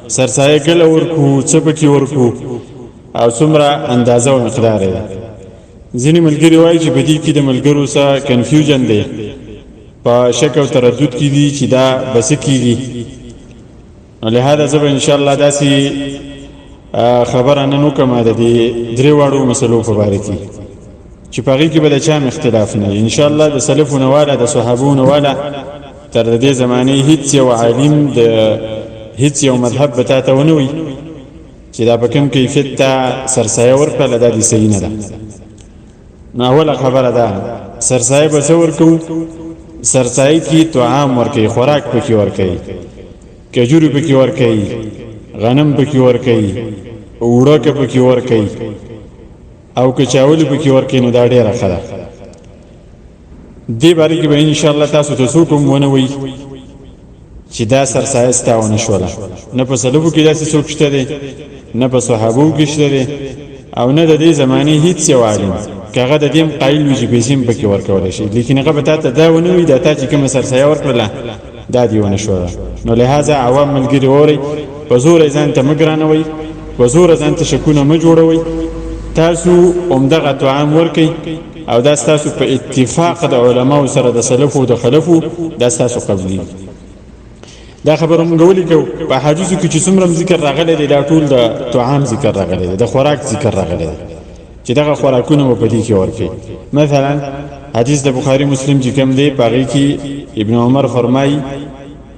سرسایه کله ورکو څه پکې ورکو او څومره اندازه او مقدار دی. ځینې ملګري وایي چې په دې کې د ملګرو سره کنفیوژن دی، په شک او تردد کې دي چې دا بس کېږي. نو لهذا زه به انشاءالله داسې خبره نن وکړم د دې درې واړو مسلو په باره کې چې په هغې کې به د چا هم اختلاف نه وي. انشاءالله د سلفو نه والا د صحابو نه والا تر د دې زمانې هیڅ یو عالم د هیڅ یو مذهب به تا ته ونه وي چې دا په کوم کیفیت ته سرسایه ورکړله دا دې صحیح نه ده. نو اوله خبره ده سرسایه به څه ورکوو؟ سرسایه کې طعام ورکوي، خوراک پکې ورکوي، کجوري پکې ورکوي، غنم پکې ورکوي، اوړه پکې ورکوي او که چاول پکې ورکوي. نو دا ډېره ښه ده. دې باره کې به انشاءالله تاسو ته څوک هم ونه وایي چې دا سرسایه ستا ونه شوله. نه په سلفو کې داسې څوک شته دی، نه په صحابو کې شته دی، او نه د دې زمانې هیڅ یو عالم که هغه د دې هم قایل وي چې پیسې هم پکې ورکولی شي، لیکن هغه به تا ته دا ونه وي دا تا چې کومه سرسایه ورکړله دا دې ونه شوله. نو لهذا عوام ملګري اورئ، په زوره ځان ته مه ګرانوئ، په زوره ځان ته شکونه مه جوړوئ. تاسو همدغه طعام ورکئ او دا ستاسو په اتفاق د علماو سره د سلفو او د خلفو دا ستاسو قبلي. دا خبره مونږ ولیکو په حدیثو کې چې څومره ذکر راغلی دی دا ټول د طعام ذکر راغلی دی، د خوراک ذکر راغلی دی چې دغه خوراکونه به په دې کې ورکړي. مثلا حدیث د بخاري مسلم چې کوم دی په هغې کې ابن عمر فرمایي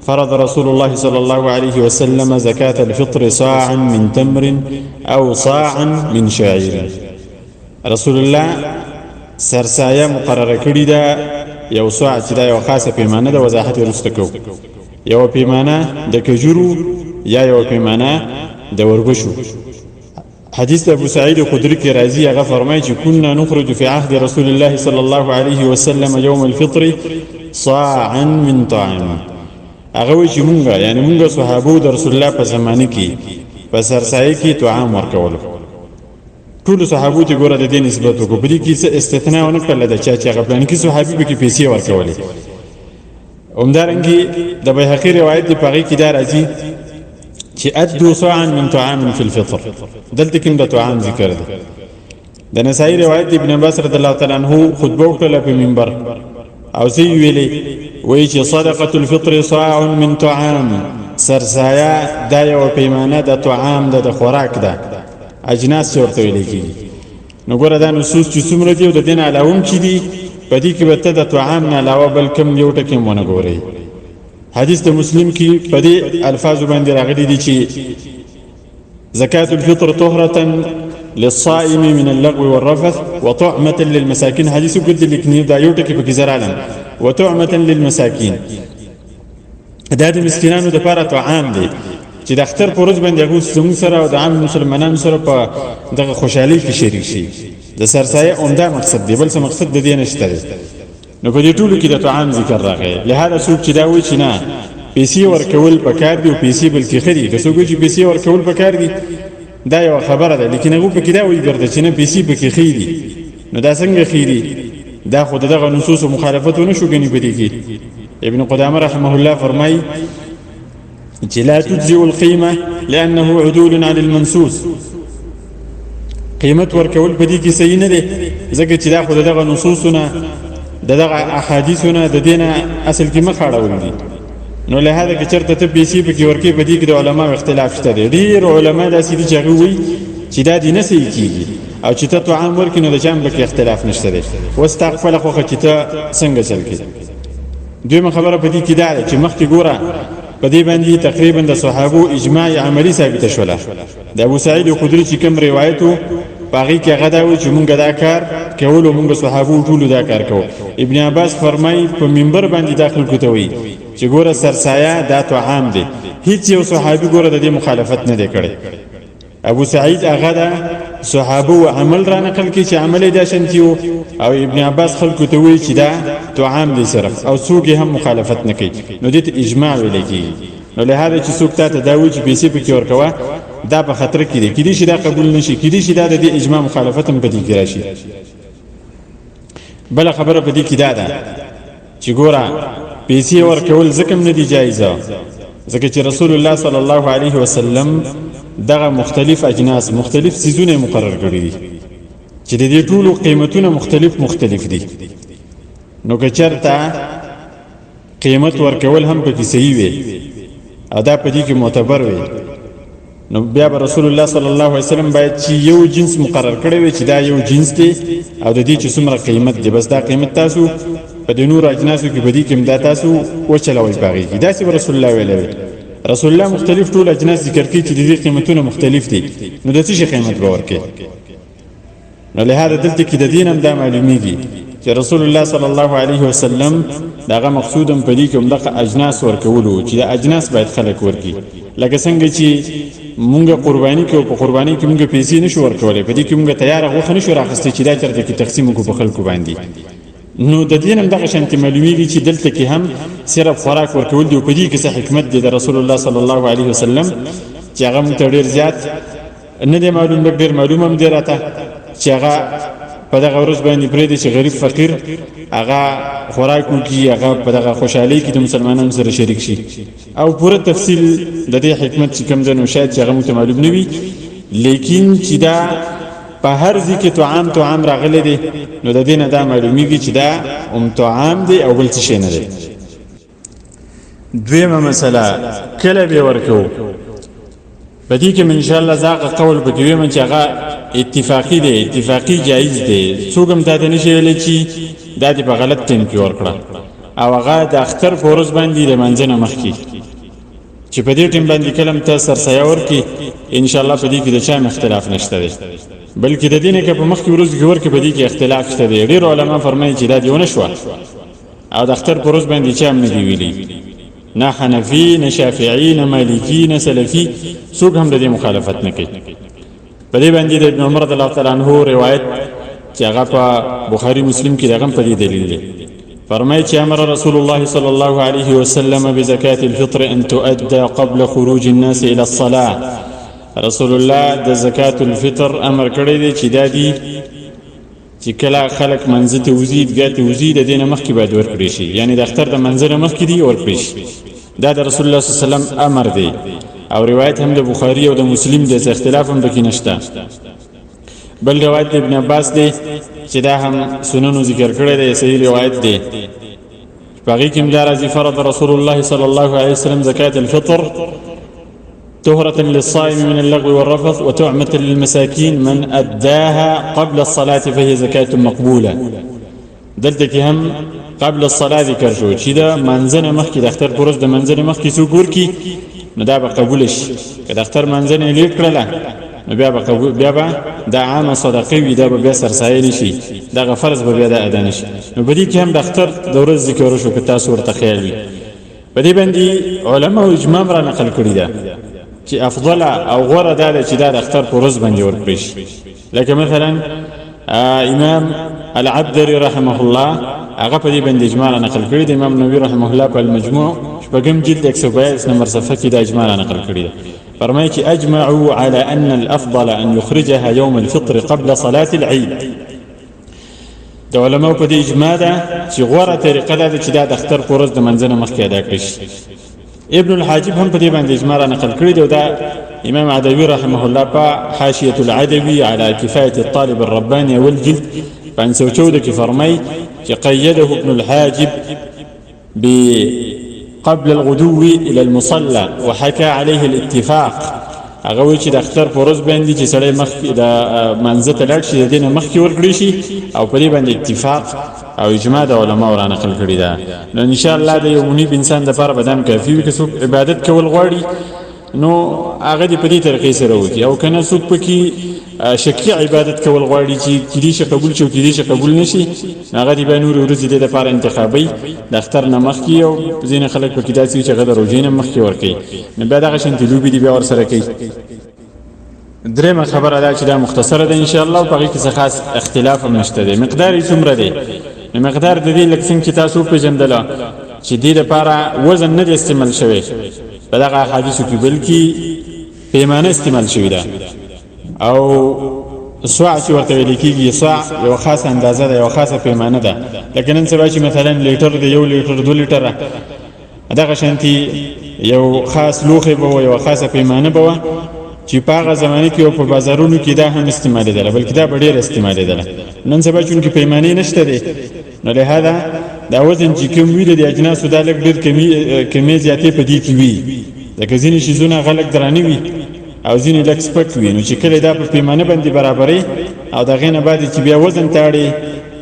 فرض رسول الله صلى الله عليه وسلم زكاة الفطر صاعا من تمر أو صاعا من شعير. رسول الله سرسایه مقرره کړې ده یو صاع چې دا یو خاصه پیمانه ده، وضاحت ورسته کوو. یو پیمانه د کجورو یا یو پیمانه د وربشو. حدیث ابو سعید خدری کې راځي هغه فرمایي چې كنا نخرج في عهد رسول الله صلى الله عليه وسلم يوم الفطر صاعا من طعام. هغه وی چې مونږه یعنی مونږه صحابو د رسول الله په زمانه کې په سرسایه کې طعام ورکول. ټول صحابو ته ګوره د دې نسبت وکړو، په دې کې څه استثناء ونه کړله د چا چې هغه پلان کې صحابي به کې پیسې ورکولې. همدارنګې د بیهقي روایت دی په هغې کې دا راځي چې ادو صاعا من طعام فی الفطر. دلته کې د طعام ذکر دی. د نسائی روایت دی ابن عباس رضی الله تعالی عنہ خطبه وکړله په منبر او څه ویلې وایي چې صدقة الفطر صاع من طعام. سرسایه دا یو پیمانه د طعام ده، د خوراک ده، اجناس چې ورته ویلی کېږي. نو ګوره دا نصوص چې څومره دي او د دې نه علاوه هم چې دي په دې کې به ته د طعام نه علاوه بل کوم یو ټکی هم ونه ګورئ. حدیث د مسلم کې په دې الفاظو باندې راغلي دي چې زکات الفطر طهرة للصائم من اللغو والرفث وطعمة للمساكين. حدیث قد لیکنی دا یو ټکی پکې زرالم وطعمة للمساكين. دا د مسکینانو دپاره طعام دی چې د اختر په ورځ باندې هغوی زموږ سره او د عام مسلمانانو سره په دغه خوشحالۍ کې شریک شي. د سرسایه عمده مقصد دی، بل څه مقصد د دې نشته دی. نو په دې ټولو کې د طعام ذکر راغی. لهذا څوک چې دا وایي چې نه پیسې ورکول پکار دي او پیسې بلکې ښه دي، که څوک وایي چې پیسې ورکول پکار دي دا یوه خبره ده، لیکن هغوی پکې دا وایي ګرده چې نه پیسې پکې ښې دي. نو دا څنګه ښې دي؟ دا خو د دغه نصوصو مخالفت ونه شو ګنې په دې کې. ابن قدامه رحمه الله فرمایي چې لا تجزئ القیمه لانه عدول عن المنصوص. قیمت ورکول په دې کې صحیح نه دی ځکه چې دا خو دغه نصوصونه دغه احادیثونه د دینه اصل کې مخ اړول دي. نو له هغه کې چرته ته پیسې پکې ورکې په دې کې د علماو اختلاف شته دی. ډېر علما داسې دي چې هغوی وایي چې دا دې نه صحیح کېږي او چې ته طعام ورکړې نو د چا هم پکې اختلاف نشته دی. اوس ستا خپله خوښه چې ته څنګه چل کړې. دویمه خبره په دې کې دا ده چې مخکې ګوره په دې باندې تقریبا د صحابو اجماع عملی ثابته شوله. د ابو سعید خدری چې کوم روایت و په هغې کې هغه دا وایي چې مونږ دا کار کولو، مونږ صحابو ټولو دا کار کوو. ابن عباس فرمایي په منبر باندې دا خلکو ته وایي چې ګوره سرسایه دا طعام دی. هیڅ یو صحابي ګوره د دې مخالفت نه دی کړی. ابو سعید هغه دا صحابو عمل را نقل کړي چې عمل یې داسې و او ابن عباس خلکو ته وایي چې دا طعام دی صرف او څوک هم مخالفت نه کوي. نو دې ته اجماع ویلی کېږي. نو لهذا چې څوک تا ته دا وایي چې پیسې پکې ورکوه دا په خطر کې دی، کېدای شي دا قبول نشي، کېدای شي دا د دې اجماع مخالفت هم په دې کې راشي. بله خبره په دې کې دا ده چې ګوره پیسې ورکول ځکه هم نه دي جایزه ځکه چې رسول الله صلی الله علیه وسلم دغه مختلف اجناس مختلف سیزونه مقرر کړی دي چې د دې ټولو قیمتونه مختلف دي. نو که چېرته قیمت ورکول هم پکې صحیح وي او دا په دې کې معتبر وي، نو بیا به رسول الله صلی الله علیه وسلم باید چې یو جنس مقرر کړی وي چې دا یو جنس دی او د دې چې څومره قیمت دی، بس دا قیمت تاسو په دې نور اجناسو کې بدی کې دا تاسو وچلوي باغی کی. دا چې رسول الله ویلي رسول الله مختلف ټول اجناس ذکر کړي چې د دې قیمتونه مختلف دي، نو د څه قیمت به ورکړي. نو لهدا دلته کې د دین هم دا معلومیږي چې رسول الله صلی الله علیه وسلم داغه مقصودم په دې کې هم دغه اجناس ورکولو چې د اجناس باید خلک ورکړي. لکه څنګه چې مونږ قرباني کوو، په قرباني کې مونږ پیسې نشو ورکولای، په دې کې مونږ تیار غوښه نشو راخستې چې دا چرته کې تقسیم کو په خلکو باندې. نو د دین هم دغه شانتي معلومیږي چې دلته کې هم صرف خوراک ورکول دی، په دې کې څه حکمت دی د رسول الله صلی الله علیه وسلم چې هغه مونږ ته ډیر زیات نه دی معلوم، ډیر معلوم هم دی راته چې هغه په دغه ورځ باندې پرې دی چې غریب فقیر هغه خوراک وکړي، هغه په دغه خوشحالۍ کې د مسلمانانو سره شریک شي. او پوره تفصیل د دې حکمت چې کوم ځای نو شاید چې هغه مونږ ته معلوم نه وي، لیکن چې دا په هر ځای کې طعام راغلی دی، نو د دې نه دا معلومیږي چې دا طعام دی او بل څه شی نه دی. دویمه مسله کله به ورکو، په دې کې ان شاء الله زاغه قول به کوي چې هغه اتفاقی دی، اتفاقی جایز دی. څوک هم دا نه شي ویلی چې دا دې په غلط ټیم کې ورکړه او هغه د اختر په ورځ باندې د منځنه مخکې چې په دې ټیم باندې کلم ته سرسایه ورکړي، ان شاء الله په دې کې د چا اختلاف نشته دی، بلکې د دې نه کې په مخکې ورځ کې ورکړي په دې کې اختلاف شته دی. ډېر علما فرمایي چې دا دیونه شو او د اختر په ورځ باندې چا هم نه دی ویلي، نه حنفي نه شافعي نه مالکي نه سلفي، څوک هم د دې مخالفت نه کوي. په دې باندې د ابن عمر رضی الله تعالی عنہ روایت چې هغه په بخاری مسلم کې دغه په دې دلیل دی. فرمایي چې امر رسول الله صلی الله علیه وسلم بزکات الفطر ان تؤدى قبل خروج الناس الى الصلاه. رسول الله د زکات الفطر امر کړی دی چې دا دی چې کله خلک منځ ته وزید ګټه وزید د دینه مخکې باید ورکړي شي، یعنی د اختر د منځره مخکې دی ورکړي شي. دا د رسول الله صلی الله علیه وسلم امر دی او روایت هم د بخاری او د مسلم د اختلاف هم پکې نشته. بل روایت د ابن عباس دی چې دا هم سنن ذکر کړی دی، صحیح روایت دی. باقي کوم دا راځي فرض رسول الله صلی الله علیه وسلم زکات الفطر طهرة للصائم من اللغو والرفث وتعمة للمساكين من أداها قبل الصلاة فهي زكاة مقبولة. دلته هم قبل الصلاة ذکر شو چې دا منځنه مخکې د اختر پرز د منځنه مخکې څوک ورکي نو دا به قبول شي. که د اختر منځنه لیک کړله نو بیا به دا عامه صدقه وي، دا به بیا سرسایه نشي، دغه فرض به بیا د ادا نشي. نو په دې کې هم د اختر د ورځ ذکر شو که تاسو ورته خیال وي. په دې باندې علماء اجماع را نقل کړي ده چې افضل او غوره ده چې دا د اختر په ورځ باندې ورکړي شي. لکه مثلا امام العبدري رحمه الله هغه په دې باندې اجماع نقل کړی دی. امام نووي رحمه الله په المجموع شپږم جلد 142 نمبر صفحه کې دا اجماع نقل کړی دی. فرمایي چې اجمعوا على ان الافضل ان يخرجها يوم الفطر قبل صلاه العيد. د علماء په دې اجماع ده چې غوره طریقه ده چې دا د اختر په ورځ د منځنه مخکې ادا کړي شي. ابن الحاجب هم په دې باندې اجماع نقل کړی دی. دا امام عدوي رحمه الله په حاشيه العدوي على كفايه الطالب الرباني والجلد 514 کې فرمایي چې قيده ابن الحاجب قبل الغدو الى المصلى وحكى عليه الاتفاق. هغه وی چې د اختر په ورځ باندې چې سړی مخکې د منځ ته لاړ شي د دینه مخکې ورکړي شي او په دې باندې اتفاق او اجماع د علماء را نقل کړی ده. نو ان شاء الله د یو منیب انسان لپاره بدن کافي وي. که څوک عبادت کول غواړي نو هغه دې په دې طریقې سره وکړي، او کنه څوک پکې شکی عبادت کول غواړي چې کدي شي قبول شي او کدي شي قبول نشي، هغه دې به نور ورځې د لپاره انتخابي د اختر نه مخکې او ځینې خلک پکې داسې چې غدا روزې نه مخکې ورکړي. نو بیا دغه شانتي لوبي دې بیا ورسره کوي. درېمه خبره ده چې دا مختصره ده ان شاء الله، په هغې کې څه خاص اختلاف هم نشته دی. مقدار یې څومره دی؟ مقدار د دې لکه څنګه چې تاسو وپېژندله چې دې لپاره وزن نه دی استعمال شوی په دغه احادیثو کې، بلکې پیمانه استعمال شوې ده. او صاع چې ورته ویل کېږي، صاع یو خاصه اندازه ده، یو خاصه پیمانه ده. لکه نن سبا چې مثلا لیټر دی، 1 لیټر 2 لیټره، دغه شانتي یو خاص لوخه به یو خاصه پیمانه به چې په هغه زمانه کې په بازارونو کې دا هم استعمالېدله بلکې دا به ډېر استعمالېدله نن سبا چونکې پیمانې نشته دی نو لهذا دا وزن چې کوم وي د اجناسو دا لږ ډېر کمې زیاتې په دې کې وي ځکه ځینې شیزونه هغه لږ درانه وي او ځینې لږ سپک وي نو چې کله دا په پیمانه باندې برابرې او د هغې نه بعد چې بیا وزن ته اړې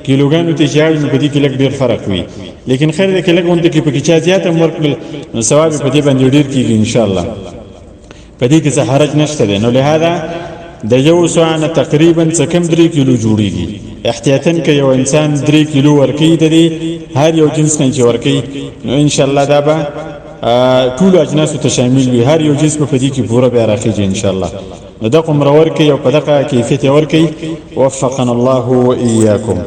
کیلوګانو ته چې اړې نو په دې کې لږ ډېر فرق وي لیکن خیر دی که لږ غونډه کې پکې چا زیات هم ورکړل نو ثواب په دې باندې ډېر کېږي انشاءالله په دې کې څه حرج نشته دی نو لهذا د یو سوه نه تقریبا څه کم 3 کیلو جوړیږي احتیاطاً که یو انسان 3 کیلو ورکوي د دې هر یو جنس نه چې ورکوي نو انشاءالله دا به ټولو اجناسو ته شامل وي هر یو جنس به په دې کې پوره بیا راخیږي انشاءالله نو دغه عمره ورکوي او په دغه کیفیت یې ورکوي وفقنا الله وإیاکم